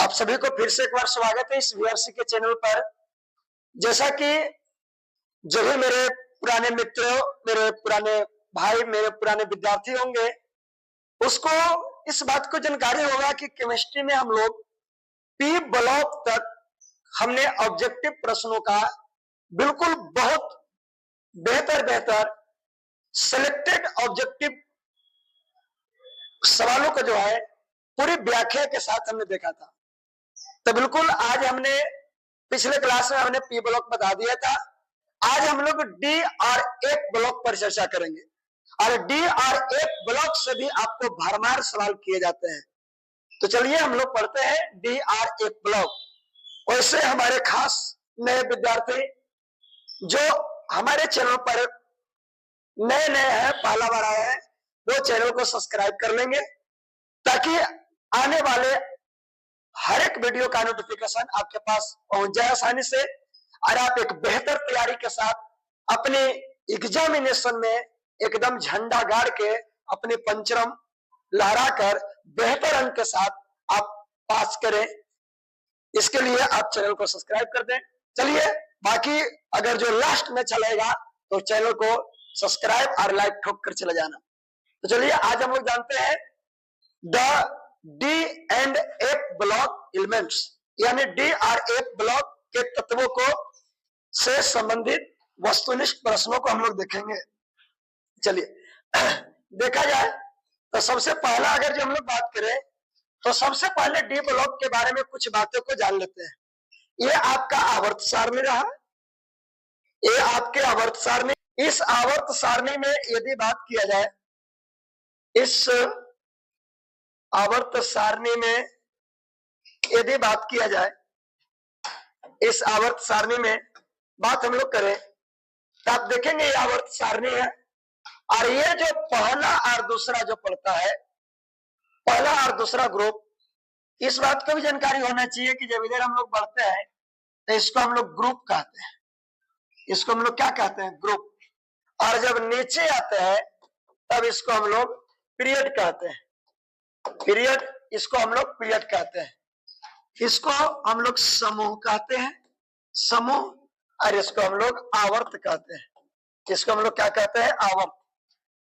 आप सभी को फिर से एक बार स्वागत है इस वीआरसी के चैनल पर। जैसा कि जो भी मेरे पुराने मित्रों, मेरे पुराने भाई, मेरे पुराने विद्यार्थी होंगे, उसको इस बात को जानकारी होगा कि केमिस्ट्री में हम लोग पी ब्लॉक तक हमने ऑब्जेक्टिव प्रश्नों का बिल्कुल बहुत बेहतर सिलेक्टेड ऑब्जेक्टिव सवालों को जो है पूरी व्याख्या के साथ हमने देखा था। तो बिल्कुल आज हमने पिछले क्लास में हमने पी ब्लॉक बता दिया था। आज हम लोग डी और एफ ब्लॉक पर चर्चा करेंगे और डी और एफ ब्लॉक से भी आपको भरमार सवाल किए जाते हैं। तो चलिए हम लोग पढ़ते हैं डी और एफ ब्लॉक। वैसे हमारे खास नए विद्यार्थी जो हमारे चैनल पर नए हैं, पहला बार आए हैं, वो चैनल को सब्सक्राइब कर लेंगे ताकि आने वाले हर एक वीडियो का नोटिफिकेशन आपके पास पहुंच जाए आसानी से और आप एक बेहतर तैयारी के साथ अपने एग्जामिनेशन में एकदम झंडा गाड़ के अपने पंचरम लहराकर बेहतर अंक के साथ आप पास करें। इसके लिए आप चैनल को सब्सक्राइब कर दें। चलिए बाकी अगर जो लास्ट में चलेगा तो चैनल को सब्सक्राइब और लाइक ठोक कर चले जाना। तो चलिए आज हम लोग जानते हैं the D and F block elements, यानी डी और एफ ब्लॉक के तत्वों को से संबंधित वस्तुनिष्ठ प्रश्नों को हम लोग देखेंगे। चलिए देखा जाए तो सबसे पहला अगर जो हम लोग बात करें तो सबसे पहले डी ब्लॉक के बारे में कुछ बातों को जान लेते हैं। ये आपका आवर्त सारणी रहा, ये आपके आवर्त सारणी। इस आवर्त सारणी में यदि बात किया जाए, इस आवर्त सारणी में यदि बात किया जाए, इस आवर्त सारणी में बात हम लोग करें तो आप देखेंगे ये आवर्त सारणी है और ये जो पहला और दूसरा जो पड़ता है, पहला और दूसरा ग्रुप, इस बात को भी जानकारी होना चाहिए कि जब इधर हम लोग बढ़ते हैं तो इसको हम लोग ग्रुप कहते हैं। इसको हम लोग क्या कहते हैं? ग्रुप। और जब नीचे आते हैं तब इसको हम लोग पीरियड कहते हैं। पीरियड, इसको हम लोग पीरियड कहते हैं। इसको हम लोग समूह कहते हैं, समूह। और इसको हम लोग आवर्त कहते हैं। इसको हम लोग क्या कहते हैं? आवर्त।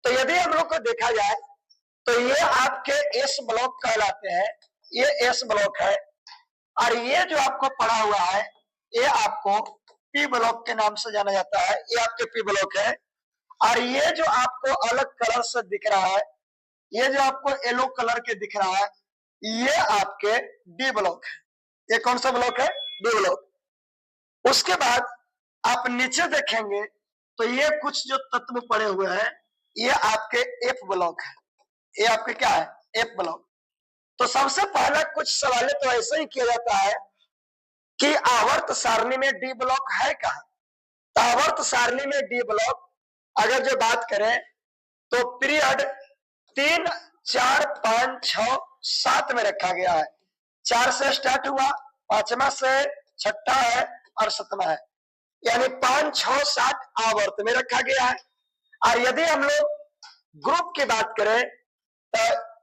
तो यदि हम लोग को देखा जाए तो ये आपके एस ब्लॉक कहलाते हैं। ये एस ब्लॉक है और ये जो आपको पड़ा हुआ है ये आपको पी ब्लॉक के नाम से जाना जाता है। ये आपके पी ब्लॉक है और ये जो आपको अलग कलर से दिख रहा है, ये जो आपको येलो कलर के दिख रहा है, ये आपके डी ब्लॉक है। ये कौन सा ब्लॉक है? D block. उसके बाद आप नीचे देखेंगे तो ये कुछ जो तत्व पड़े हुए हैं ये आपके एफ ब्लॉक है। ये आपके क्या है? F block. तो सबसे पहला कुछ सवाल तो ऐसा ही किया जाता है कि आवर्त सारणी में डी ब्लॉक है कहां? तो आवर्त सारणी में डी ब्लॉक अगर जो बात करें तो पीरियड 3, 4, 5, 6, 7 में रखा गया है। 4 से स्टार्ट हुआ, 5वां से 6ठा है और 7वां है, यानी 5, 6, 7 आवर्त में रखा गया है। और यदि हम लोग ग्रुप की बात करें तो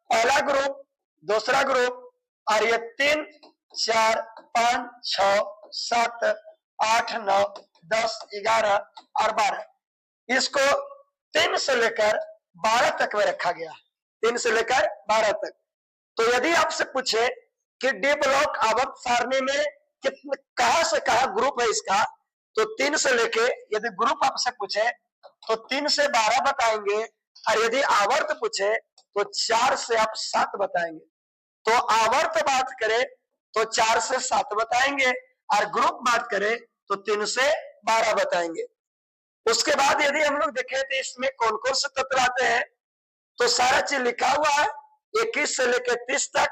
पहला ग्रुप, दूसरा ग्रुप और ये 3, 4, 5, 6, 7, 8, 9, 10, 11 और 12, इसको 3 से लेकर 12 तक में रखा गया। 3 से लेकर 12 तक। तो यदि आपसे पूछे कि डी ब्लॉक आवर्त सारणी में कितने, कहां से कहां ग्रुप है इसका, तो 3 से लेके, यदि ग्रुप आपसे पूछे तो 3 से 12 बताएंगे और यदि आवर्त पूछे तो 4 से आप 7 बताएंगे। तो आवर्त बात करें तो 4 से 7 बताएंगे और ग्रुप बात करें तो 3 से 12 बताएंगे। उसके बाद यदि हम लोग देखें तो इसमें कौन कौन से तत्व आते हैं, तो सारा चीज लिखा हुआ है। 21 से लेकर 30 तक,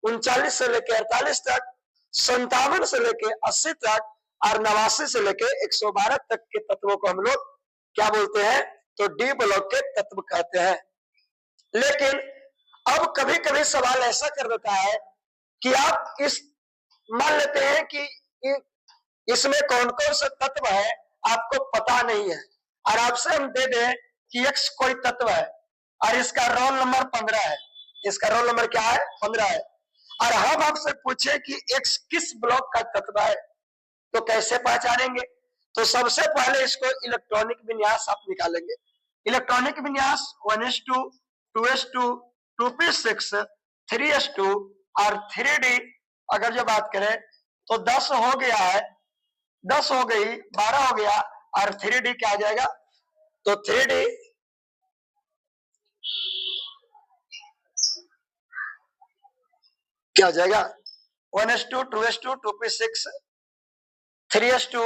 39 से लेकर 48 तक, 57 से लेकर 80 तक और 89 से लेकर 112 तक के तत्वों को हम लोग क्या बोलते हैं? तो डी ब्लॉक के तत्व कहते हैं। लेकिन अब कभी कभी सवाल ऐसा कर देता है कि आप इस मान लेते हैं कि इसमें कौन कौन से तत्व है आपको पता नहीं है और आपसे हम दे दें कि एक्स कोई तत्व है और इसका रोल नंबर 15 है। इसका रोल नंबर क्या है? 15 है। और हम आपसे पूछे कि X किस ब्लॉक का तत्व है तो कैसे पहचानेंगे? तो सबसे पहले इसको इलेक्ट्रॉनिक विन्यास आप निकालेंगे। इलेक्ट्रॉनिक विन्यास 1s2, 2s2, 2p6, 3s2 और 3d अगर जो बात करें तो 10 हो गया है, 10 हो गई, 12 हो गया और 3d क्या आ जाएगा? तो 3d क्या हो जाएगा? 1s2, 2s2, 2p6, 3s2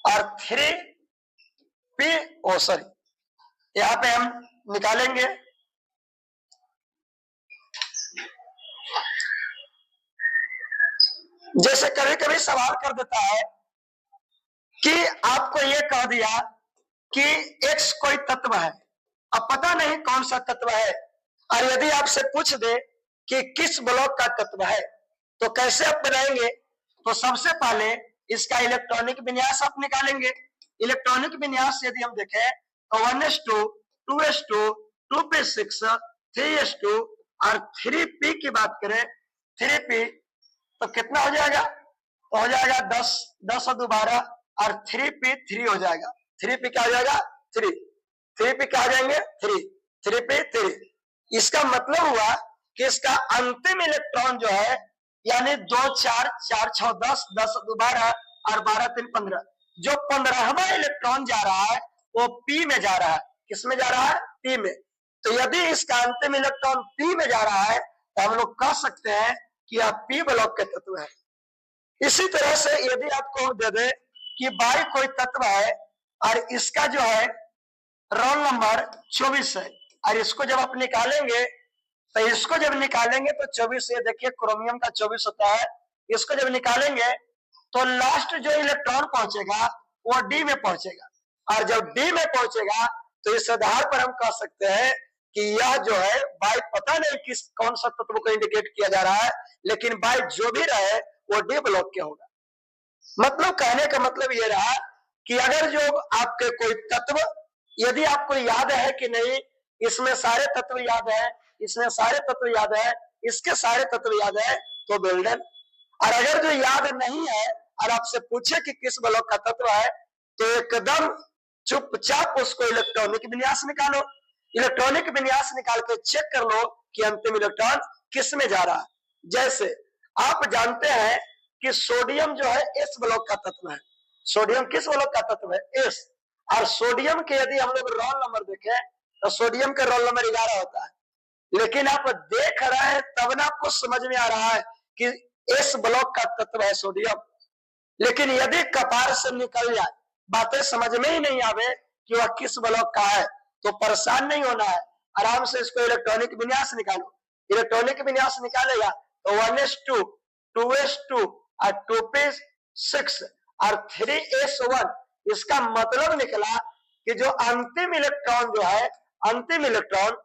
और 3p सॉरी यहां पे हम निकालेंगे। जैसे कभी कभी सवाल कर देता है कि आपको ये कह दिया कि X कोई तत्व है, अब पता नहीं कौन सा तत्व है, और यदि आपसे पूछ दे कि किस ब्लॉक का तत्व है तो कैसे आप बनाएंगे? तो सबसे पहले इसका इलेक्ट्रॉनिक विन्यास आप निकालेंगे। इलेक्ट्रॉनिक विन्यास यदि हम देखें तो 1s2, 2s2, 2p6, 3s2 और 3p की बात करें 3p तो कितना हो जाएगा? तो हो जाएगा 10, 10 और 12 और 3p 3 हो जाएगा। 3p क्या हो जाएगा? 3, 3p क्या हो जाएंगे? 3, 3p 3। इसका मतलब हुआ कि इसका अंतिम इलेक्ट्रॉन जो है यानी 2 4 4 6 10 10 12 और 12 3 15 जो 15वां इलेक्ट्रॉन जा रहा है वो p में जा रहा है। किस में जा रहा है? p में। तो यदि इसका अंतिम इलेक्ट्रॉन p में जा रहा है तो हम लोग कह सकते हैं कि यह p ब्लॉक के तत्व है। इसी तरह से यदि आपको दे दे कि बाई कोई तत्व है और इसका जो है रोल नंबर 24 है और इसको जब आप निकालेंगे तो इसको जब निकालेंगे तो 24, ये देखिए क्रोमियम का 24 होता है, इसको जब निकालेंगे तो लास्ट जो इलेक्ट्रॉन पहुंचेगा वो डी में पहुंचेगा और जब डी में पहुंचेगा तो इस आधार पर हम कह सकते हैं कि यह जो है बाई पता नहीं किस कौन सा तत्व को इंडिकेट किया जा रहा है, लेकिन बाई जो भी रहे वो डी ब्लॉक के होगा। मतलब कहने का मतलब ये रहा कि अगर जो आपके कोई तत्व यदि आपको याद है कि नहीं इसमें सारे तत्व याद है, इसमें सारे तत्व याद है, इसके सारे तत्व याद है तो गोल्डन। और अगर जो याद नहीं है और आपसे पूछे कि किस ब्लॉक का तत्व है तो एकदम चुपचाप उसको इलेक्ट्रॉनिक विन्यास निकालो। इलेक्ट्रॉनिक विन्यास निकाल के चेक कर लो कि अंतिम इलेक्ट्रॉन किस में जा रहा है। जैसे आप जानते हैं कि सोडियम जो है एस ब्लॉक का तत्व है। सोडियम किस ब्लॉक का तत्व है? एस। और सोडियम के यदि हम लोग रोल नंबर देखें तो सोडियम का रोल नंबर 11 होता है, लेकिन आप देख रहे हैं तब ना आपको समझ में आ रहा है कि एस ब्लॉक का तत्व है सोडियम। लेकिन यदि कपार से निकल जाए, बातें समझ में ही नहीं आवे कि वह किस ब्लॉक का है तो परेशान नहीं होना है, आराम से इसको इलेक्ट्रॉनिक विन्यास निकालो। इलेक्ट्रॉनिक विन्यास निकालेगा तो 1s2, 2s2 और 2p6 और 3s1, इसका मतलब निकला कि जो अंतिम इलेक्ट्रॉन जो है, अंतिम इलेक्ट्रॉन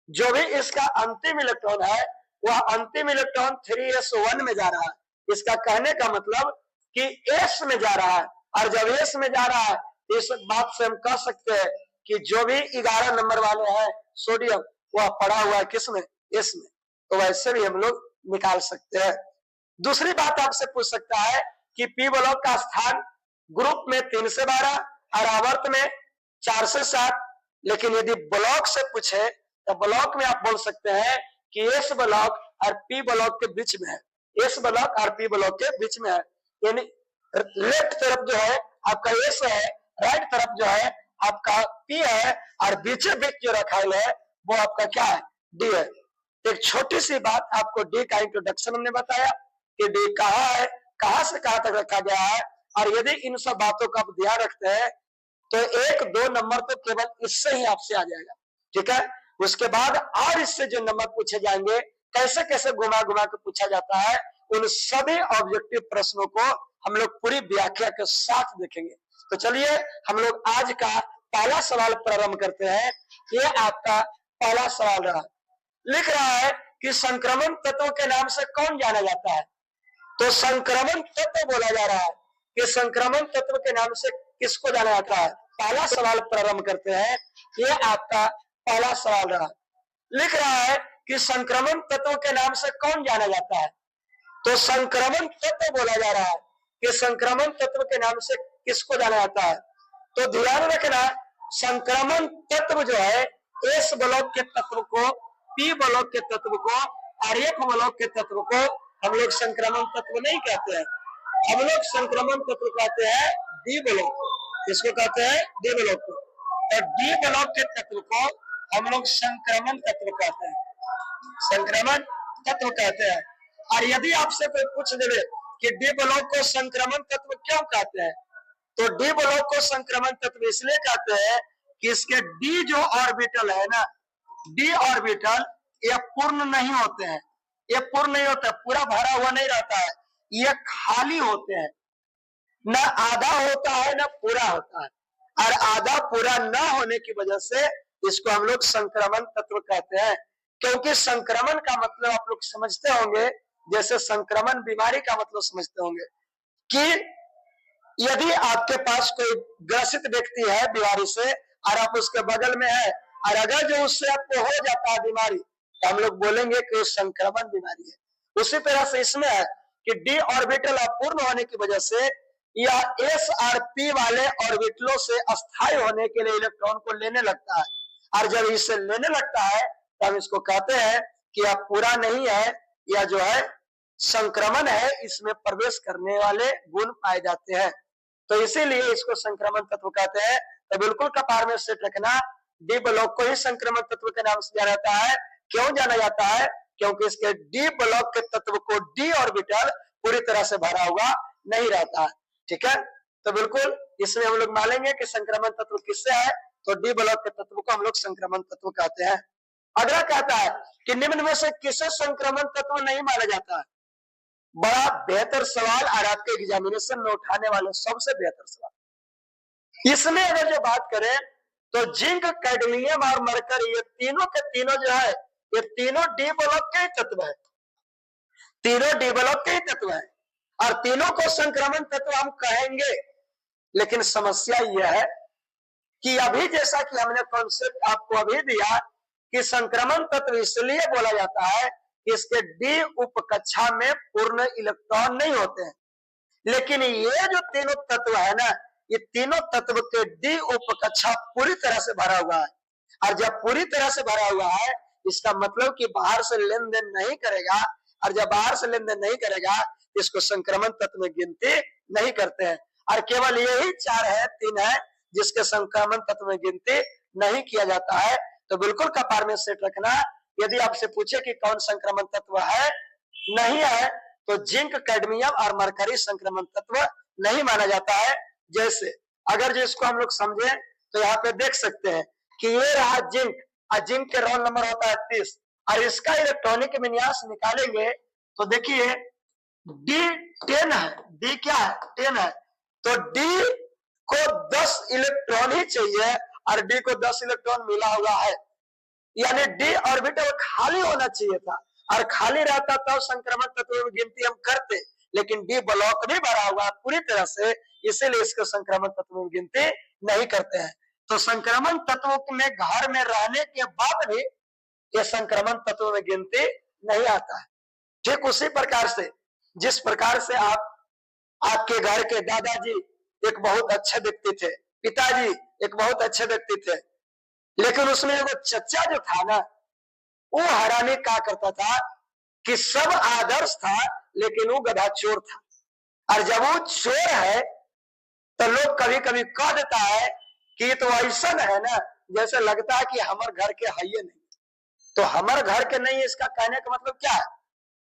जो भी इसका अंतिम इलेक्ट्रॉन है वह अंतिम इलेक्ट्रॉन 3s1 में जा रहा है। इसका कहने का मतलब कि एस में जा रहा है, और जब एस में जा रहा है तो इस बात से हम कह सकते हैं कि जो भी 11 नंबर वाले हैं सोडियम वह पड़ा हुआ है किसमें? एस में। तो वैसे भी हम लोग निकाल सकते हैं। दूसरी बात आपसे पूछ सकता है कि पी ब्लॉक का स्थान ग्रुप में 3 से 12 और आवर्त में 4 से 7, लेकिन यदि ब्लॉक से पूछे तो ब्लॉक में आप बोल सकते हैं कि एस ब्लॉक और पी ब्लॉक के बीच में है। एस ब्लॉक और पी ब्लॉक के बीच में है, यानी लेफ्ट तरफ जो है आपका एस है, राइट तरफ जो है आपका पी है और बीचे बीच जो रखा है वो आपका क्या है? डी है। एक छोटी सी बात आपको डी का इंट्रोडक्शन हमने बताया कि डी कहाँ है, कहां से कहां तक रखा गया है, और यदि इन सब बातों का आप ध्यान रखते हैं तो 1-2 नंबर तो केवल इससे ही आपसे आ जाएगा। ठीक है, उसके बाद और इससे जो नंबर पूछे जाएंगे कैसे कैसे घुमा घुमा के पूछा जाता है, उन सभी ऑब्जेक्टिव प्रश्नों को हम लोग पूरी व्याख्या के साथ देखेंगे। तो चलिए हम लोग आज का पहला सवाल प्रारंभ करते हैं। ये आपका पहला सवाल रहा, लिख रहा है कि संक्रमण तत्व के नाम से कौन जाना जाता है? तो संक्रमण तत्व बोला जा रहा है कि संक्रमण तत्व के नाम से किसको जाना जाता है? पहला सवाल प्रारंभ करते हैं। ये आपका पहला सवाल रहा, लिख रहा है कि संक्रमण तत्व के नाम से कौन जाना जाता है, तो संक्रमण तत्व बोला जा रहा है कि संक्रमण तत्व के नाम से किसको जाना जाता है। तो ध्यान रखना, संक्रमण तत्व जो है एस ब्लॉक के तत्व को, पी ब्लॉक के तत्व को और एफ ब्लॉक के तत्व को हम लोग संक्रमण तत्व नहीं कहते हैं, हम लोग संक्रमण तत्व कहते हैं डी ब्लॉक को। किसको कहते हैं? डी ब्लॉक को। और डी ब्लॉक के तत्व को हम लोग संक्रमण तत्व कहते हैं, संक्रमण तत्व कहते हैं। और यदि आपसे कोई पूछ दे कि डी ब्लॉक को संक्रमण तत्व क्यों कहते हैं, तो डी ब्लॉक को संक्रमण तत्व इसलिए कहते हैं कि इसके डी जो ऑर्बिटल है ना, डी ऑर्बिटल ये पूर्ण नहीं होते हैं, ये पूर्ण नहीं होता, पूरा भरा हुआ नहीं रहता है, ये खाली होते हैं, ना आधा होता है ना पूरा होता है। और आधा पूरा ना होने की वजह से इसको हम लोग संक्रमण तत्व कहते हैं। क्योंकि संक्रमण का मतलब आप लोग समझते होंगे, जैसे संक्रमण बीमारी का मतलब समझते होंगे कि यदि आपके पास कोई ग्रसित व्यक्ति है बीमारी से और आप उसके बगल में है, और अगर जो उससे आपको हो जाता है बीमारी, तो हम लोग बोलेंगे कि संक्रमण बीमारी है। उसी तरह से इसमें है कि डी ऑर्बिटल अपूर्ण होने की वजह से या एस और पी वाले ऑर्बिटलों से अस्थायी होने के लिए इलेक्ट्रॉन को लेने लगता है, और जब इसे लेने लगता है तो हम इसको कहते हैं कि यह पूरा नहीं है, यह जो है संक्रमण है, इसमें प्रवेश करने वाले गुण पाए जाते हैं, तो इसीलिए इसको संक्रमण तत्व कहते हैं। तो बिल्कुल कपार में सेट रखना, डी ब्लॉक को ही संक्रमण तत्व के नाम से जाना जाता है। क्यों जाना जाता है? क्योंकि इसके डी ब्लॉक के तत्व को डी ऑर्बिटल पूरी तरह से भरा हुआ नहीं रहता है। ठीक है, तो बिल्कुल इसमें हम लोग मानेंगे कि संक्रमण तत्व किससे है, तो डी ब्लॉक के तत्व को हम लोग संक्रमण तत्व कहते हैं। अगला कहता है कि निम्न में से किसे संक्रमण तत्व नहीं माना जाता है। बड़ा बेहतर सवाल और आपके एग्जामिनेशन में उठाने वाले सबसे बेहतर सवाल। इसमें अगर जो बात करें तो जिंक, कैडमियम और मरकरी, ये तीनों के तीनों जो है, ये तीनों डी ब्लॉक के ही तत्व है, तीनों डी ब्लॉक के ही तत्व है, और तीनों को संक्रमण तत्व हम कहेंगे। लेकिन समस्या यह है कि अभी जैसा कि हमने कॉन्सेप्ट आपको अभी दिया कि संक्रमण तत्व इसलिए बोला जाता है कि इसके डी उपकक्षा में पूर्ण इलेक्ट्रॉन नहीं होते हैं। लेकिन ये जो तीनों तत्व है ना, ये तीनों तत्व के डी उपकक्षा पूरी तरह से भरा हुआ है, और जब पूरी तरह से भरा हुआ है इसका मतलब कि बाहर से लेन देन नहीं करेगा, और जब बाहर से लेन देन नहीं करेगा इसको संक्रमण तत्व में गिनती नहीं करते हैं। और केवल यही 4 है, 3 है जिसके संक्रमण तत्व में गिनती नहीं किया जाता है। तो बिल्कुल कपार में सेट रखना, यदि आपसे पूछे कि कौन संक्रमण तत्व है, नहीं है, तो जिंक, कैडमियम और मरकरी संक्रमण तत्व नहीं माना जाता है। जैसे अगर जो इसको हम लोग समझे तो यहाँ पे देख सकते हैं कि ये रहा जिंक, और जिंक के रोल नंबर होता है 30, और इसका इलेक्ट्रॉनिक विन्यास निकालेंगे तो देखिए D10 है, D क्या है? 10 है, तो D को 10 इलेक्ट्रॉन ही चाहिए और D को 10 इलेक्ट्रॉन मिला हुआ है, यानी D ऑर्बिटल खाली होना चाहिए था, और खाली रहता तो संक्रमण तत्व में गिनती हम करते, लेकिन D ब्लॉक भी भरा हुआ पूरी तरह से, इसीलिए इसको संक्रमण तत्व में गिनती नहीं करते हैं। तो संक्रमण तत्वों में घर में रहने के बाद भी ये संक्रमण तत्व में गिनती नहीं आता है। ठीक उसी प्रकार से जिस प्रकार से आपके घर के दादाजी एक बहुत अच्छे व्यक्ति थे, पिताजी एक बहुत अच्छे व्यक्ति थे, लेकिन उसमें वो चचा जो था ना, वो हरामी क्या करता था कि सब आदर्श था लेकिन वो गधा चोर था, और जब वो चोर है तो लोग कभी कभी कह देता है कि तो ऐसा है ना जैसे लगता है कि हमारे घर के है ही नहीं। तो हमारे घर के नहीं, इसका कहने का मतलब क्या है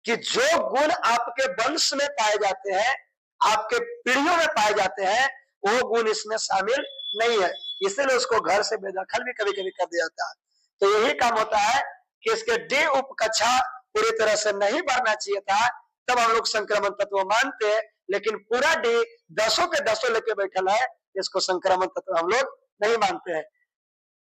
कि जो गुण आपके वंश में पाए जाते हैं, आपके पीढ़ियों में पाए जाते हैं, वो गुण इसमें शामिल नहीं है, इसलिए उसको घर से बेदखल भी कभी कभी कर दिया जाता है। तो यही काम होता है कि इसके डी उपकक्षा पूरी तरह से नहीं भरना चाहिए था, तब हम लोग संक्रमण तत्व मानते हैं, लेकिन पूरा डी 10 के 10 लेके बैठल है, इसको संक्रमण तत्व हम लोग नहीं मानते हैं।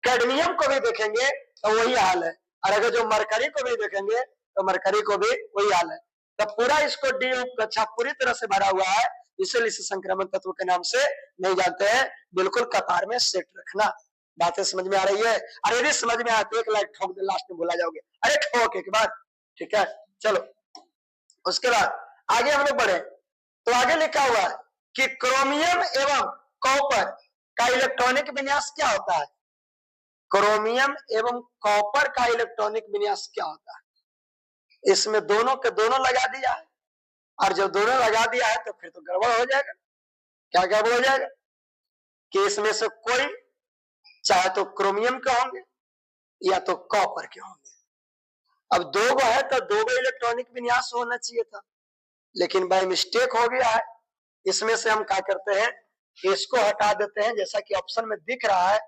कैडमियम को भी देखेंगे तो वही हाल है, और अगर जो मरकरी को भी देखेंगे तो मरकरी को भी वही हाल है। तो पूरा इसको डी उपकक्षा पूरी तरह से भरा हुआ है, इसलिए इसे संक्रमण तत्व के नाम से नहीं जानते हैं। बिल्कुल कतार में सेट रखना। बातें समझ में आ रही है? और यदि समझ में आती है एक लाइक ठोक दे, लास्ट में भूला जाओगे, अरे ठोक एक बार, ठीक है। चलो उसके बाद आगे हम लोग बढ़े तो आगे लिखा हुआ है कि क्रोमियम एवं कॉपर का इलेक्ट्रॉनिक विन्यास क्या होता है? क्रोमियम एवं कॉपर का इलेक्ट्रॉनिक विन्यास क्या होता है? इसमें दोनों के दोनों लगा दिया है, और जब दोनों लगा दिया है तो फिर तो गड़बड़ हो जाएगा। क्या गड़बड़ हो जाएगा कि इसमें से कोई चाहे तो क्रोमियम के होंगे या तो कॉपर के होंगे। अब दो गो है तो दो गो इलेक्ट्रॉनिक विन्यास होना चाहिए था, लेकिन बाय मिस्टेक हो गया है। इसमें से हम क्या करते हैं कि इसको हटा देते हैं, जैसा कि ऑप्शन में दिख रहा है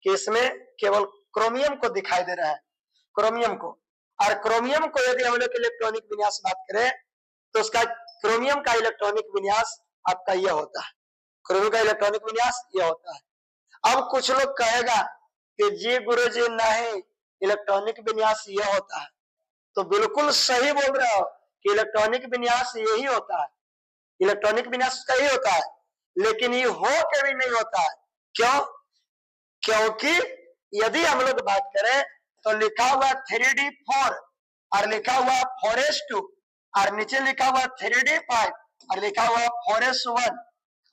कि इसमें केवल क्रोमियम को दिखाई दे रहा है, क्रोमियम को। और क्रोमियम को यदि हम लोग इलेक्ट्रॉनिक विन्यास बात करें तो उसका क्रोमियम का इलेक्ट्रॉनिक विन्यास आपका यह होता है, क्रोमियम का इलेक्ट्रॉनिक विन्यास यह होता है। अब कुछ लोग कहेगा कि जी गुरुजी नहीं, इलेक्ट्रॉनिक विन्यास यह होता है, तो बिल्कुल सही बोल रहे हो कि इलेक्ट्रॉनिक विन्यास यही होता है, इलेक्ट्रॉनिक विन्यास का ही होता है, लेकिन ये हो के भी नहीं होता है। क्यों? क्योंकि यदि हम लोग बात करें तो लिखा हुआ 3D4 और लिखा हुआ 4s2 और नीचे लिखा हुआ 3D5 और लिखा हुआ 4s1।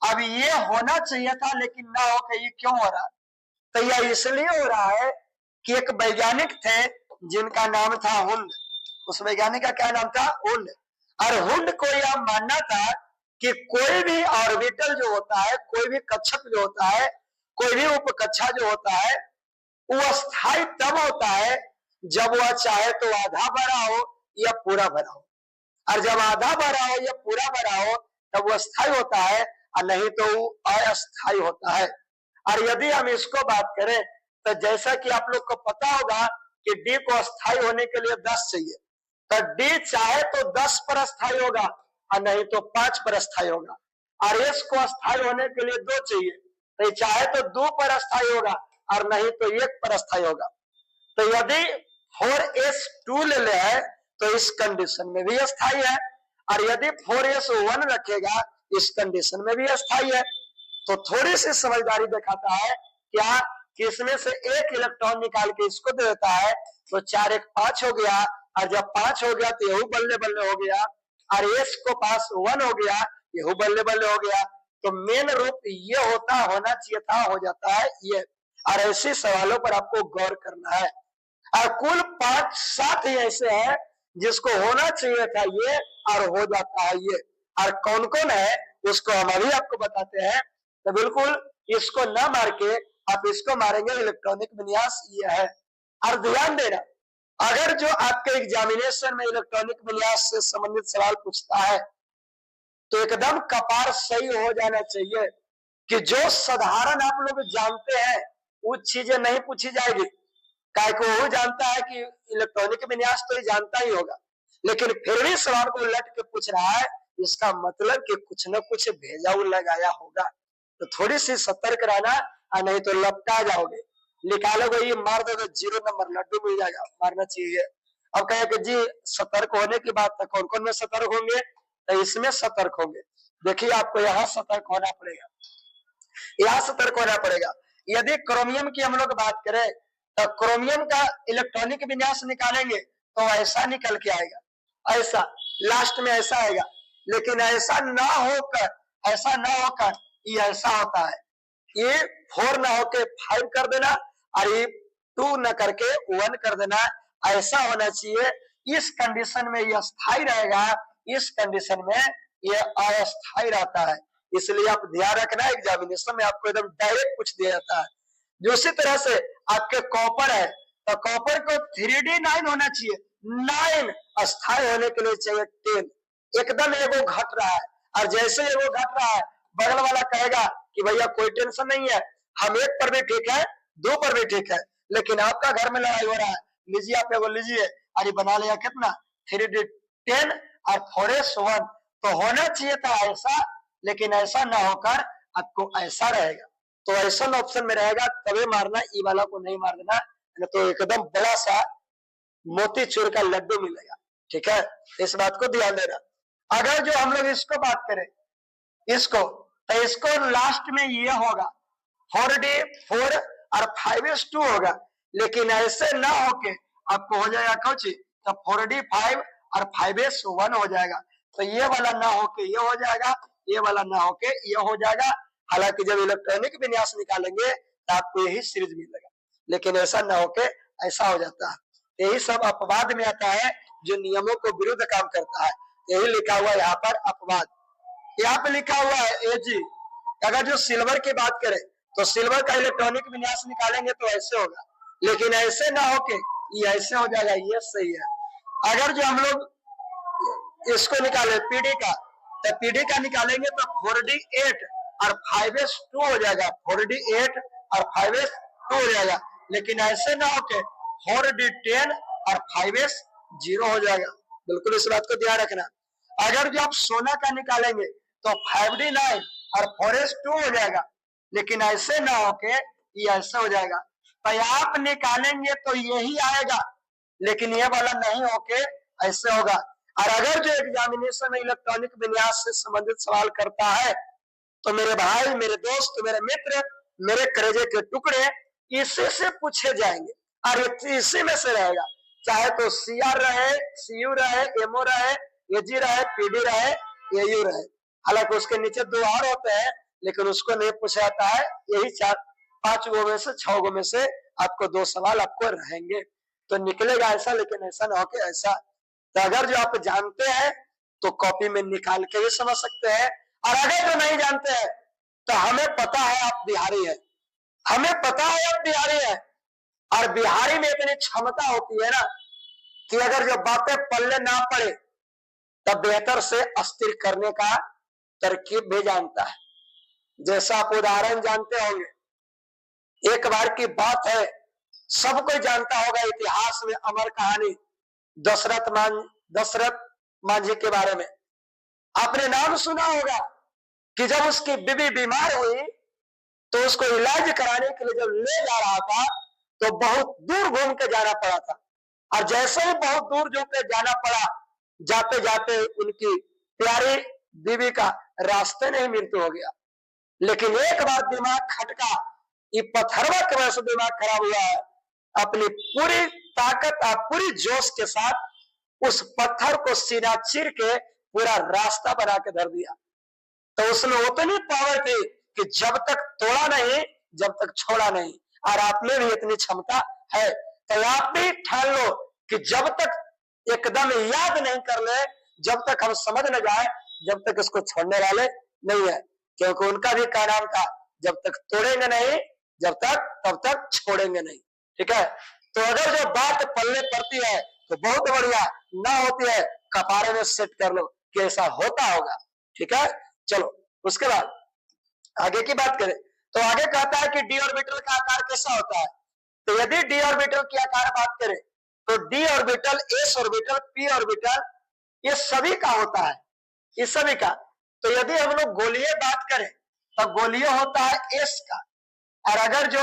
अब ये होना चाहिए था लेकिन ना होकर ये क्यों हो रहा है? तो यह इसलिए हो रहा है कि एक वैज्ञानिक थे जिनका नाम था हुंड। उस वैज्ञानिक का क्या नाम था? हुंड। और हुंड को यह मानना था कि कोई भी ऑर्बिटल जो होता है, कोई भी कक्षक जो होता है, कोई भी उपकक्षा जो होता है, वो स्थायी तब होता है जब वह चाहे तो आधा भरा हो या पूरा भरा हो, और जब आधा भरा हो या पूरा भरा हो तब वो स्थायी होता है, और नहीं तो वो अस्थायी होता है। और यदि हम इसको बात करें तो जैसा कि आप लोग को पता होगा कि डी को अस्थायी होने के लिए 10 चाहिए, तो डी चाहे तो 10 पर अस्थायी होगा और नहीं तो 5 पर अस्थायी होगा। और एस को अस्थायी होने के लिए 2 चाहिए, तो चाहे तो 2 पर अस्थायी होगा और नहीं तो 1 पर अस्थायी होगा। तो यदि 4s2 ले ले है तो इस कंडीशन में भी अस्थायी है, और यदि 4s1 रखेगा इस कंडीशन में भी अस्थायी है। तो थोड़ी सी समझदारी दिखाता है क्या कि इसमें से एक इलेक्ट्रॉन निकाल के इसको दे देता है तो 4 1 5 हो गया, और जब 5 हो गया तो यहू बल्ले बल्ले हो गया, और एस को पास 1 हो गया, यहू बल्ले बल्ले हो गया। तो मेन रूप ये होना चाहिए था, हो जाता है ये। और ऐसे सवालों पर आपको गौर करना है। और कुल 5-7 ही ऐसे हैं जिसको होना चाहिए था ये और हो जाता है ये। और कौन कौन है उसको हम अभी आपको बताते हैं। तो बिल्कुल इसको ना मार के आप इसको मारेंगे, इलेक्ट्रॉनिक विन्यास ये है। और ध्यान देना, अगर जो आपके एग्जामिनेशन में इलेक्ट्रॉनिक विन्यास से संबंधित सवाल पूछता है तो एकदम कपार सही हो जाना चाहिए कि जो साधारण आप लोग जानते हैं वो चीजें नहीं पूछी जाएगी। काय को वो जानता है कि इलेक्ट्रॉनिक विन्यास तो ये जानता ही होगा, लेकिन फिर भी सवाल को उलट के पूछ रहा है, इसका मतलब कि कुछ न कुछ भेजा लगाया होगा। तो थोड़ी सी सतर्क रहना, नहीं तो लपटा जाओगे। निकालोगे ये मार दोगे 0 नंबर, लड्डू मिल जाएगा, मारना चाहिए। अब कहे कि जी सतर्क होने की बात है, कौन कौन में सतर्क होंगे? तो इसमें सतर्क होंगे। देखिए आपको यहाँ सतर्क होना पड़ेगा, यहाँ सतर्क होना पड़ेगा। यदि क्रोमियम की हम लोग बात करें तो क्रोमियम का इलेक्ट्रॉनिक विन्यास निकालेंगे तो ऐसा निकल के आएगा, ऐसा लास्ट में ऐसा आएगा। लेकिन ऐसा ना होकर ये ऐसा होता है, ये 4 ना होके 5 कर देना और ये 2 न करके 1 कर देना, ऐसा होना चाहिए। इस कंडीशन में ये स्थायी रहेगा, इस कंडीशन में ये अस्थायी रहता है। इसलिए आप ध्यान रखना, एग्जामिनेशन में आपको एकदम डायरेक्ट पूछ दिया जाता है। जो इसी तरह से आपके कॉपर है तो कॉपर को 3D9 होना चाहिए, 9 अस्थायी होने के लिए चाहिए 10। एकदम एगो घट रहा है, और जैसे एगो घट रहा है बगल वाला कहेगा कि भैया कोई टेंशन नहीं है, हम 1 पर भी ठीक है, 2 पर भी ठीक है, लेकिन आपका घर में लड़ाई हो रहा है, लीजिए आप एगो लीजिए। अरे बना लिया कितना 3D10 और 4s1। तो होना चाहिए था ऐसा, लेकिन ऐसा ना होकर आपको ऐसा रहेगा। तो ऐसा ऑप्शन में रहेगा तभी मारना, ई वाला को नहीं मार देना, तो एकदम बड़ा सा मोतीचूर का लड्डू मिलेगा। ठीक है, इस बात को ध्यान देना। अगर जो हम लोग इसको बात करें इसको, तो इसको लास्ट में ये होगा 4D4 और 5s2 होगा। लेकिन ऐसे ना होके आपको हो जाएगा कौची, तो 4d5 और 5s1 हो जाएगा। तो ये वाला ना होके ये हो जाएगा, ये वाला ना होके ये हो जाएगा। हालांकि जब इलेक्ट्रॉनिक विन्यास निकालेंगे तो आपको यही सीरीज मिलेगा, लेकिन ऐसा ना होके ऐसा हो जाता है। यही सब अपवाद में आता है जो नियमों को विरुद्ध काम करता है। यही लिखा हुआ है यहाँ पर अपवाद। यहाँ पे लिखा हुआ है एजी। अगर जो सिल्वर की बात करें तो सिल्वर का इलेक्ट्रॉनिक विन्यास निकालेंगे तो ऐसे होगा, लेकिन ऐसे ना होके ये ऐसे हो जाएगा, ये सही है। अगर जो हम लोग इसको निकाले पीडी का, तो पीडी का निकालेंगे तो 4d8 और 5s2 हो जाएगा। 4d8 और 5s2 हो जाएगा, लेकिन ऐसे ना होके 4d10 और 5s0 हो जाएगा। बिल्कुल इस बात को ध्यान रखना। अगर जो आप सोना का निकालेंगे तो 5d9 और 4s2 हो जाएगा, लेकिन ऐसे ना होके ये ऐसे हो जाएगा। तो आप निकालेंगे तो यही आएगा, लेकिन ये वाला नहीं होके ऐसे होगा। और अगर जो एग्जामिनेशन में इलेक्ट्रॉनिक विन्यास से संबंधित सवाल करता है तो मेरे भाई, मेरे दोस्त, मेरे मित्र, मेरे कलेजे के टुकड़े, इसी से पूछे जाएंगे और इसी में से रहेगा। चाहे तो सीआर रहे, सीयू रहे, एमओ रहे, एजी रहे, पीडी रहे, एयू रहे। हालांकि उसके नीचे 2 और होते हैं, लेकिन उसको नहीं पूछा जाता है। यही 4-5 गो में से 6 गो में से आपको 2 सवाल आपको रहेंगे, तो निकलेगा ऐसा, लेकिन ऐसा ना हो कि ऐसा। तो अगर जो आप जानते हैं तो कॉपी में निकाल के भी समझ सकते हैं, और अगर जो नहीं जानते हैं तो हमें पता है आप बिहारी है, हमें पता है आप बिहारी है, और बिहारी में इतनी क्षमता होती है ना कि अगर जो बातें पल्ले ना पड़े तब बेहतर से अस्थिर करने का तरकीब भी जानता है। जैसा आप उदाहरण जानते होंगे, एक बार की बात है, सब कोई जानता होगा इतिहास में अमर कहानी दशरथ मांझी के बारे में। आपने नाम सुना होगा कि जब उसकी बीवी बीमार हुई तो उसको इलाज कराने के लिए जब ले जा रहा था तो बहुत दूर घूम के जाना पड़ा था, और जैसे ही बहुत दूर जो के जाना पड़ा, जाते जाते उनकी प्यारी बीवी का रास्ते में ही मृत्यु हो गया। लेकिन एक बार दिमाग खटका, ये पत्थरवा की वजह से दिमाग खराब हुआ है, अपनी पूरी ताकत और पूरी जोश के साथ उस पत्थर को सीना चीर के पूरा रास्ता बना के धर दिया। तो उसमें उतनी पावर थी कि जब तक तोड़ा नहीं, जब तक छोड़ा नहीं। और आप में भी इतनी क्षमता है, तो आप भी ठान लो कि जब तक एकदम याद नहीं कर ले, जब तक हम समझ न जाए, जब तक इसको छोड़ने वाले नहीं है। क्योंकि उनका भी क्या नाम था, जब तक तोड़ेंगे नहीं तब तक छोड़ेंगे नहीं। ठीक है, तो अगर जो बात पल्ले पड़ती है तो बहुत बढ़िया, ना होती है कपारे में सेट कर लो कि ऐसा होता होगा। ठीक है, चलो उसके बाद आगे की बात करें तो आगे कहता है कि डी ऑर्बिटल का आकार कैसा होता है। तो यदि डी ऑर्बिटल की आकार बात करें तो D orbital, S orbital, P orbital, ये सभी का होता है, ये सभी का। तो यदि हम लोग गोलीय बात करें तो गोलीय होता है एस का, और अगर जो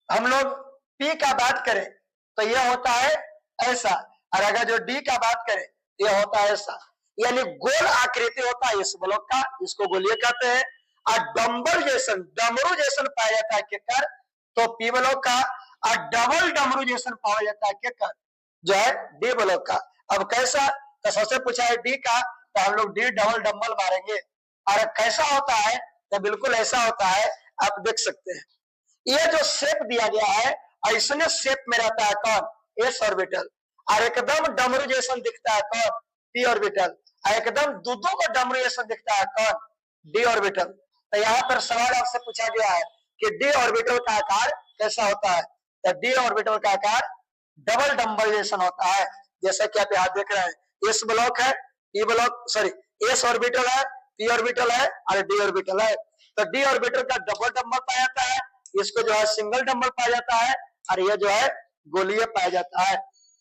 हम लोग पी का बात करें तो यह होता है ऐसा, और अगर जो डी का बात करें यह होता है ऐसा। यानी गोल आकृति होता है इस ब्लॉक का, इसको गोलीय कहते हैं। और डम्बल जैसन, डमरू जैसन पाया जाता है केकर, तो पी ब्लॉक का। और डबल डमरू जैसन पाया जाता है केकर, जो है डी ब्लॉक का। अब कैसा, तो सबसे पूछा है डी का, तो हम लोग डी डबल डम्बल मारेंगे। और कैसा होता है, तो बिल्कुल ऐसा होता है, आप देख सकते हैं। ये जो शेप दिया गया है, ऐसने शेप में रहता है कौन, एस ऑर्बिटल। और एकदम डमरू जैसन दिखता है कौन, पी ऑर्बिटल। एकदम दूधों को डमरू जैसा दिखता है कौन, डी ऑर्बिटल। तो यहाँ पर सवाल आपसे पूछा गया है कि डी ऑर्बिटल का आकार कैसा होता है। तो डी ऑर्बिटल का आकार डबल डम्बल जैसा होता है, जैसा कि आप यहाँ देख रहे हैं। एस ब्लॉक है, E block, sorry S orbital है, पी ऑर्बिटल है और डी ऑर्बिटल है। तो डी ऑर्बिटल का डबल डम्बल पाया जाता है, इसको जो है सिंगल डम्बल पाया जाता है, और यह जो है गोलीय पाया जाता है।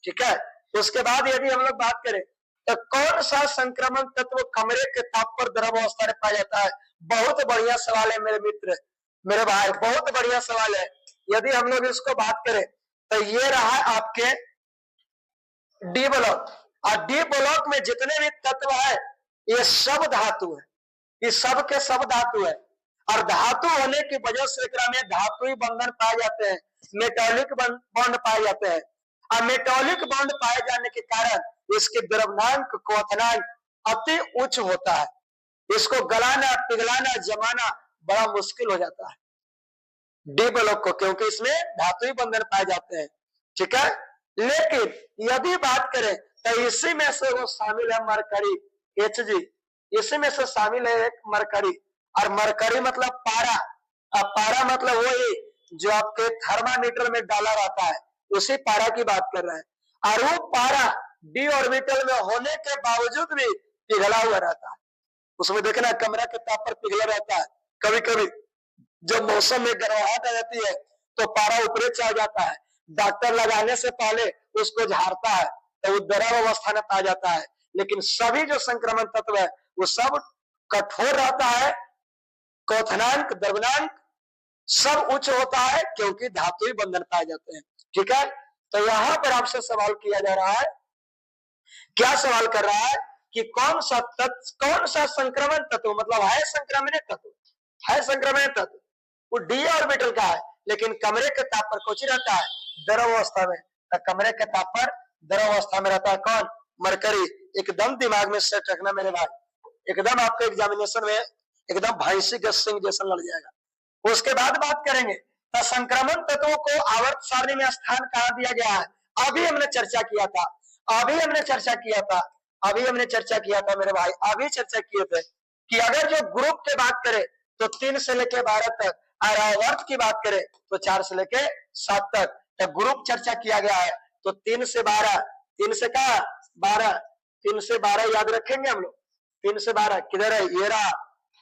ठीक है, उसके बाद यदि हम लोग बात करें तो कौन सा संक्रमण तत्व कमरे के ताप पर द्रव अवस्था में पाया जाता है। बहुत बढ़िया सवाल है मेरे मित्र, मेरे भाई, बहुत बढ़िया सवाल है। यदि हम लोग इसको बात करें तो ये रहा आपके डी ब्लॉक, और डी ब्लॉक में जितने भी तत्व है ये सब धातु है, ये सब के सब धातु है। और धातु होने की वजह से एकरा में धातुई बंधन पाए जाते हैं, मेटालिक बॉन्ड पाए जाते हैं। और मेटालिक बॉन्ड पाए जाने के कारण इसके द्रव्यनांक क्वथनांक अति उच्च होता है। इसको गलाना, पिघलाना, जमाना बड़ा मुश्किल हो जाता है डी ब्लॉक को, क्योंकि इसमें धातुई बंधन पाए जाते हैं। ठीक है, लेकिन यदि बात करें तो इसी में से वो शामिल है मरकरी, Hg, इसी में से शामिल है एक मरकरी। और मरकरी मतलब पारा, अब पारा मतलब वही जो आपके थर्मामीटर में डाला रहता है, उसी पारा की बात कर रहे हैं। और वो पारा डी ऑर्बिटल में होने के बावजूद भी पिघला हुआ रहता है। उसमें देखना कमरा के ताप पर पिघला रहता है। कभी कभी जब मौसम में गर्माहट आ जाती है तो पारा ऊपर चढ़ जाता है, डॉक्टर लगाने से पहले उसको झाड़ता है तो वो द्रव अवस्था में आ जाता है। लेकिन सभी जो संक्रमण तत्व है वो सब कठोर रहता है, क्वथनांक, द्रव्यनांक सब उच्च होता है, क्योंकि धातुई बंधन पाए जाते हैं। ठीक है, तो यहाँ पर आपसे सवाल किया जा रहा है, क्या सवाल कर रहा है कि कौन सा संक्रमण तत्व, मतलब है संक्रमणीय तत्व, है संक्रमणीय तत्व, वो डी ऑर्बिटल का है, लेकिन कमरे के ताप पर कुछ रहता है द्रव अवस्था में, तो कमरे के ताप पर द्रव अवस्था में रहता है कौन, मरकरी। एकदम दिमाग में सेट रखना मेरे भाई, एकदम आपके एग्जामिनेशन में एकदम भैंसी का सिंह जैसा लड़ जाएगा। उसके बाद बात करेंगे तो संक्रमण तत्वों को आवर्त सारणी में स्थान कहाँ दिया गया है, अभी हमने चर्चा किया था, अभी हमने चर्चा किया था मेरे भाई, अभी चर्चा किए थे कि अगर जो ग्रुप की बात करें तो 3 से लेके 12 तक, और आवर्त की बात करें तो 4 से लेके 7 तक। तो ग्रुप चर्चा किया गया है तो 3 से 12, 3 से कहा 12, 3 से 12 याद रखेंगे हम लोग, 3 से 12 किधर है, ये रहा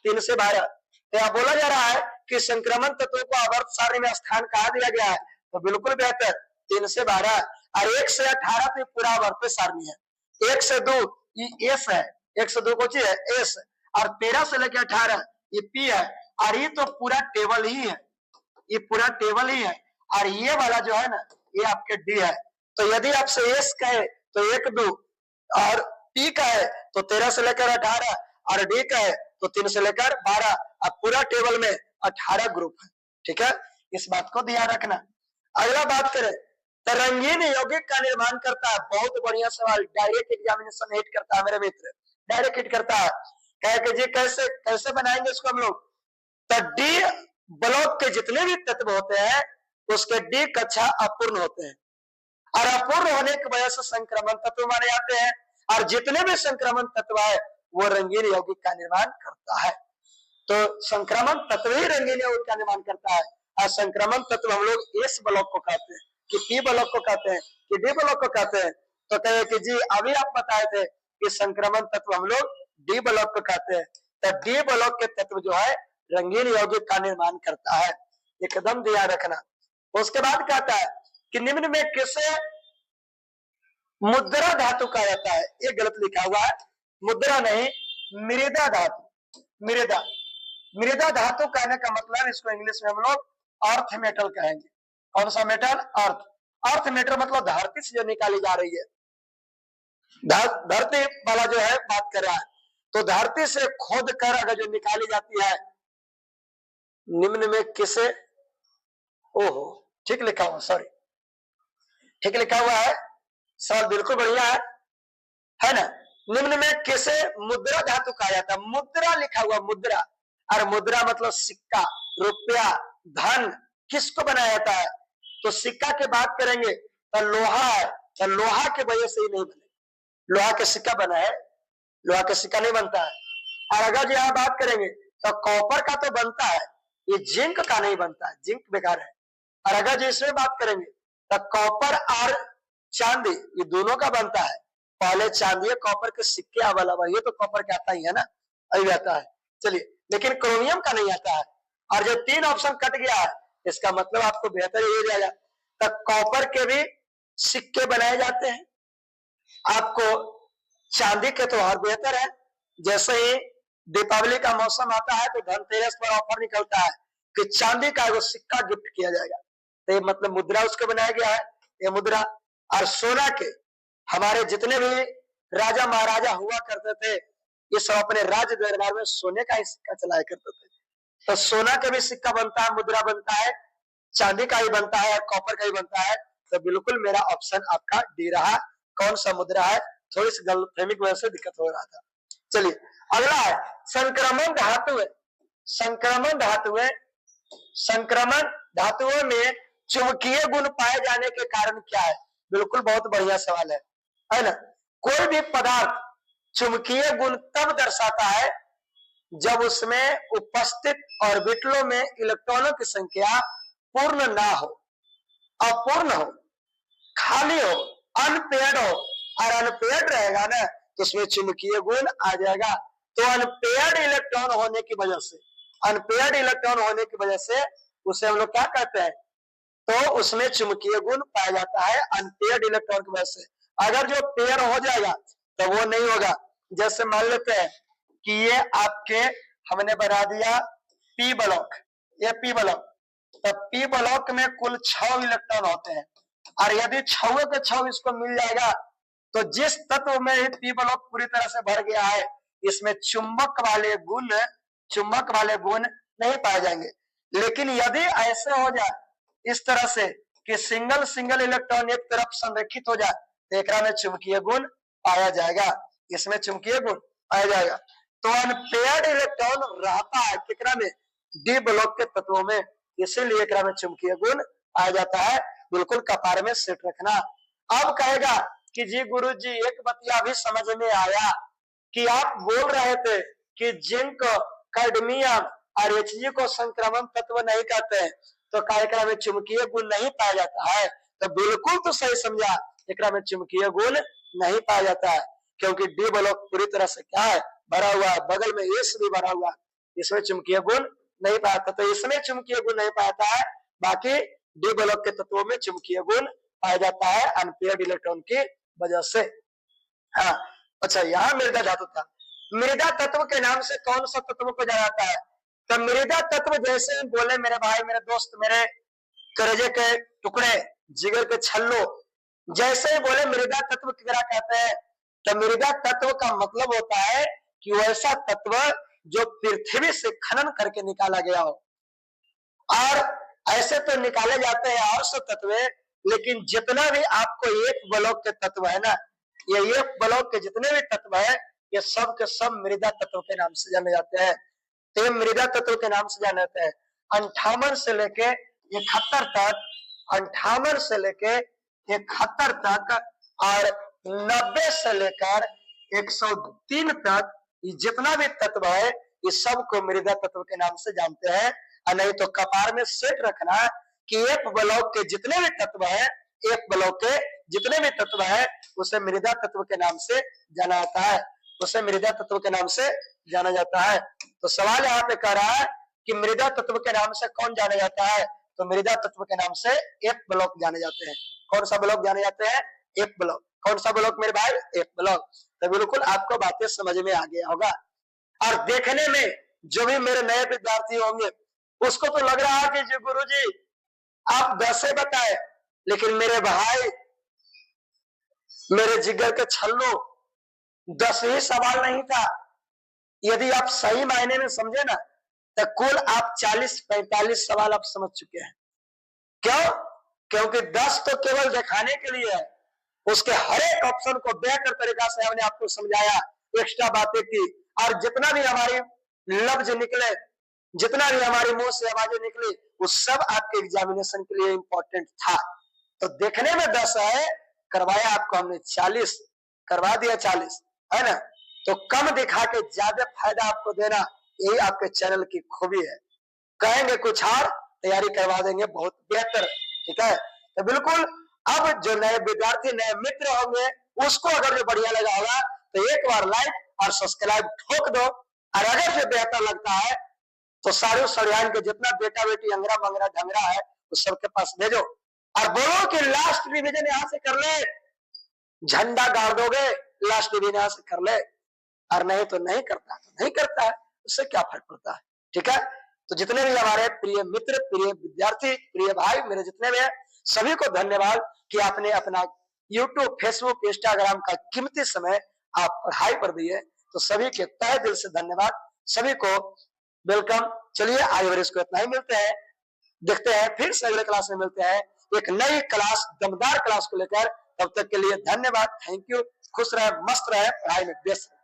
3 से 12। तो यहाँ बोला जा रहा है कि संक्रमण तत्वों को आवर्त सारणी में स्थान कहा दिया गया है, तो बिल्कुल बेहतर 3 से 12, और 1 से 18 तो पूरा आवर्त सारणी है। 1 से 2 ये एस है, 1 से 2 कौन है एस, और 13 से लेकर 18 ये पी है, और ये तो पूरा टेबल ही है, ये पूरा टेबल ही है। और ये वाला जो है ना ये आपके डी है। तो यदि आपसे एस का है तो 1 2, और पी का है तो 13 से लेकर 18, और डी का है तो 3 से लेकर 12, अब पूरा टेबल में 18 ग्रुप है। ठीक है, इस बात को ध्यान रखना। अगला बात करें तो रंगीन यौगिक का निर्माण करता है, बहुत बढ़िया सवाल, डायरेक्ट एग्जामिनेशन हिट करता है मेरे मित्र, डायरेक्ट हिट करता है। कहे कि जी कैसे कैसे बनाएंगे इसको हम लोग, तो डी ब्लॉक के जितने भी तत्व होते हैं उसके डी कक्षा अपूर्ण होते हैं, और अपूर्ण होने की वजह से संक्रमण तत्व माने जाते हैं, और जितने भी संक्रमण तत्व है वो रंगीन यौगिक का निर्माण करता है। तो संक्रमण तत्व ही रंगीन यौगिक का निर्माण करता है, और संक्रमण तत्व हम लोग एस ब्लॉक को कहते हैं, कि पी ब्लॉक को कहते हैं, कि डी ब्लॉक को कहते हैं। तो कहे कि जी अभी आप बताए थे कि संक्रमण तत्व हम लोग डी ब्लॉक को कहते हैं, तो डी ब्लॉक के तत्व जो है रंगीन यौगिक का निर्माण करता है, एकदम ध्यान रखना। उसके बाद कहता है कि निम्न में किसे मुद्रा धातु कहा जाता है, ये गलत लिखा हुआ है, मुद्रा नहीं मृदा धातु, मृदा धातु कहने का मतलब इसको इंग्लिश में हम लोग अर्थ मेटल कहेंगे। कौन सा मेटल, अर्थ मेटल मतलब धरती से जो निकाली जा रही है, धरती वाला जो है बात कर रहा है, तो धरती से खोद कर अगर जो निकाली जाती है, निम्न में किसे, ओहो ठीक लिखा हुआ, सॉरी ठीक लिखा हुआ है, सवाल बिल्कुल बढ़िया है ना। निम्न में किसे मुद्रा धातु कहा जाता है, मुद्रा लिखा हुआ, मुद्रा, और मुद्रा मतलब सिक्का, रुपया, धन, किसको बनाया जाता है, तो सिक्का की बात करेंगे तो लोहा है, तो लोहा के वजह से ही नहीं बने, लोहा के सिक्का बना है, लोहा का सिक्का नहीं बनता है। और अगर यहाँ बात करेंगे तो कॉपर का तो बनता है, ये जिंक का नहीं बनता है, जिंक बेकार है। और अगर जो इसमें बात करेंगे तो कॉपर और चांदी ये दोनों का बनता है, पहले चांदी कॉपर के सिक्के अवेलेबल, ये तो कॉपर का आता ही है ना, अभी आता है, चलिए, लेकिन क्रोमियम का नहीं आता है। और जो 3 ऑप्शन कट गया है इसका मतलब आपको बेहतर ये जाएगा, तो कॉपर के भी सिक्के बनाए जाते हैं, आपको चांदी के तो और बेहतर है। जैसे ही दीपावली का मौसम आता है तो धनतेरस पर ऑफर निकलता है कि चांदी का वो सिक्का गिफ्ट किया जाएगा, तो ये मतलब मुद्रा उसके बनाया गया है, ये मुद्रा। और सोना के हमारे जितने भी राजा महाराजा हुआ करते थे ये सब अपने राज्य दरबार में सोने का ही सिक्का चलाया करते थे, तो सोना का भी सिक्का बनता है, मुद्रा बनता है, चांदी का ही बनता है, कॉपर का ही बनता है। तो बिल्कुल मेरा ऑप्शन आपका डी रहा। कौन सा मुद्रा है? थोड़ी सी गलतफहमी की वजह से दिक्कत हो रहा था। चलिए अगला है संक्रमण धातु। संक्रमण धातु, संक्रमण धातुओं में चुंबकीय गुण पाए जाने के कारण क्या है? बिल्कुल बहुत बढ़िया सवाल है ना। कोई भी पदार्थ चुंबकीय गुण तब दर्शाता है जब उसमें उपस्थित ऑर्बिटलों में इलेक्ट्रॉनों की संख्या पूर्ण ना हो, अपूर्ण हो, खाली हो, अनपेयर्ड हो। और अनपेयर्ड रहेगा ना तो उसमें चुंबकीय गुण आ जाएगा। तो अनपेयर्ड इलेक्ट्रॉन होने की वजह से, अनपेयर्ड इलेक्ट्रॉन होने की वजह से उसे हम लोग क्या कहते हैं? तो उसमें चुंबकीय गुण पाया जाता है अनपेयर्ड इलेक्ट्रॉन की वजह से। अगर जो पेयर हो जाएगा तो वो नहीं होगा। जैसे मान लेते हैं कि ये आपके हमने बना दिया पी ब्लॉक, ये पी ब्लॉक, तो पी ब्लॉक में कुल 6 इलेक्ट्रॉन होते हैं। और यदि 6 के 6 इसको मिल जाएगा तो जिस तत्व में पी ब्लॉक पूरी तरह से भर गया है इसमें चुंबक वाले गुण नहीं पाए जाएंगे। लेकिन यदि ऐसे हो जाए इस तरह से कि सिंगल सिंगल इलेक्ट्रॉन एक तरफ संरेखित हो जाए तो एक में चुंबकीय गुण पाया जाएगा, इसमें चुंबकीय गुण पाया जाएगा। तो अनपेयर्ड इलेक्ट्रॉन रहता है कितना में? डी ब्लॉक के तत्वों में, इसीलिए एक में चुंबकीय गुण पाया जाता है। बिल्कुल कपार में सेट रखना। अब कहेगा कि जी गुरुजी एक बतिया भी समझ में आया कि आप बोल रहे थे कि जिंक, कैडमियम और Hg को संक्रमण तत्व नहीं कहते हैं तो कार्यक्रम में चुंबकीय गुण नहीं पाया जाता है। तो बिल्कुल तो सही समझा, एक में चुंबकीय गुण नहीं पाया जाता है क्योंकि डी ब्लॉक पूरी तरह से क्या है? भरा हुआ है, बगल में एस भी भरा हुआ है, इसमें चुंबकीय गुण नहीं पाता। तो इसमें चुंबकीय गुण नहीं पाता है, बाकी डी ब्लॉक के तत्वों में चुंबकीय गुण पाया जाता है अनपेयर्ड इलेक्ट्रॉन की वजह से। हाँ अच्छा, यहाँ मृदा धातु था। मृदा तत्व के नाम से कौन सा तत्व को जाना जाता है? तो मृदा तत्व जैसे बोले मेरे भाई, मेरे दोस्त, मेरे करेजे के टुकड़े, जिगर के छल्लो, जैसे ही बोले मृदा तत्व क्या कहते हैं? तो मृदा तत्व का मतलब होता है कि वैसा तत्व जो पृथ्वी से खनन करके निकाला गया हो। और ऐसे तो निकाले जाते हैं और सब तत्व, लेकिन जितना भी आपको एक ब्लॉक के तत्व है ना, ये एक ब्लॉक के जितने भी तत्व है ये सब के सब मृदा तत्व के नाम से जाने जाते हैं। तो मृदा तत्व के नाम से जाने जाते हैं। 58 से लेके 71 तक, 58 से लेके 71 तक और 90 से लेकर 103 तक ये जितना भी तत्व है इस सब को मृदा तत्व के नाम से जानते हैं। और नहीं तो कपार में सेट रखना कि एक ब्लॉक के जितने भी तत्व है, एक ब्लॉक के जितने भी तत्व है उसे मृदा तत्व के नाम से जाना जाता है, उसे मृदा तत्व के नाम से जाना जाता है। तो सवाल यहाँ पे कह रहा है कि मृदा तत्व के नाम से कौन जाना जाता है? तो मृदा तत्व के नाम से एक ब्लॉक जाने जाते हैं। कौन सा ब्लॉक जाने जाते हैं? एक ब्लॉक। कौन सा ब्लॉक मेरे भाई? एक ब्लॉक। तो बिल्कुल आपको बातें समझ में आ गया होगा। और देखने में जो भी मेरे नए विद्यार्थी होंगे उसको तो लग रहा है कि जी गुरुजी आप 10 बताए, लेकिन मेरे भाई, मेरे जिगर के छल्लो, 10 ही सवाल नहीं था। यदि आप सही मायने में समझे ना तो कुल आप 40-45 सवाल आप समझ चुके हैं। क्यों? क्योंकि 10 तो केवल दिखाने के लिए है, उसके हर एक ऑप्शन को बेहतर तरीका से हमने आपको समझाया, एक्स्ट्रा बातें की, और जितना भी हमारी लफ्ज निकले, जितना भी हमारे मुंह से आवाजें निकली, वो सब आपके एग्जामिनेशन के लिए इंपॉर्टेंट था। तो देखने में 10 है, करवाया आपको हमने 40, करवा दिया 40, है ना। तो कम दिखा के ज्यादा फायदा आपको देना, यही आपके चैनल की खूबी है। कहेंगे कुछ और, तैयारी करवा देंगे बहुत बेहतर, ठीक है। तो बिल्कुल अब जो नए विद्यार्थी, नए मित्र होंगे, उसको अगर जो बढ़िया लगा होगा तो एक बार लाइक और सब्सक्राइब ठोक दो। और अगर जो बेहतर लगता है तो सारे सड़ियान के जितना बेटा बेटी अंगरा मंगरा ढंगरा है उस सबके पास भेजो और बोलो कि लास्ट रिवीजन यहाँ से कर ले, झंडा गाड़ दोगे, लास्ट रिवीजन यहाँ से कर ले। और नहीं तो नहीं करता, तो नहीं करता है, उससे क्या फर्क पड़ता है, ठीक है। तो जितने भी हमारे प्रिय मित्र, प्रिय विद्यार्थी, प्रिय भाई मेरे जितने भी हैं, सभी को धन्यवाद कि आपने अपना यूट्यूब, फेसबुक, इंस्टाग्राम का कीमती समय आप पढ़ाई पर दिए। तो सभी के तहे दिल से धन्यवाद, सभी को वेलकम। चलिए आज और इसको इतना ही मिलते हैं, देखते हैं फिर से अगले क्लास में मिलते हैं एक नई क्लास, दमदार क्लास को लेकर। तब तक के लिए धन्यवाद, थैंक यू, खुश रहे, मस्त रहे, पढ़ाई में व्यस्त रहे।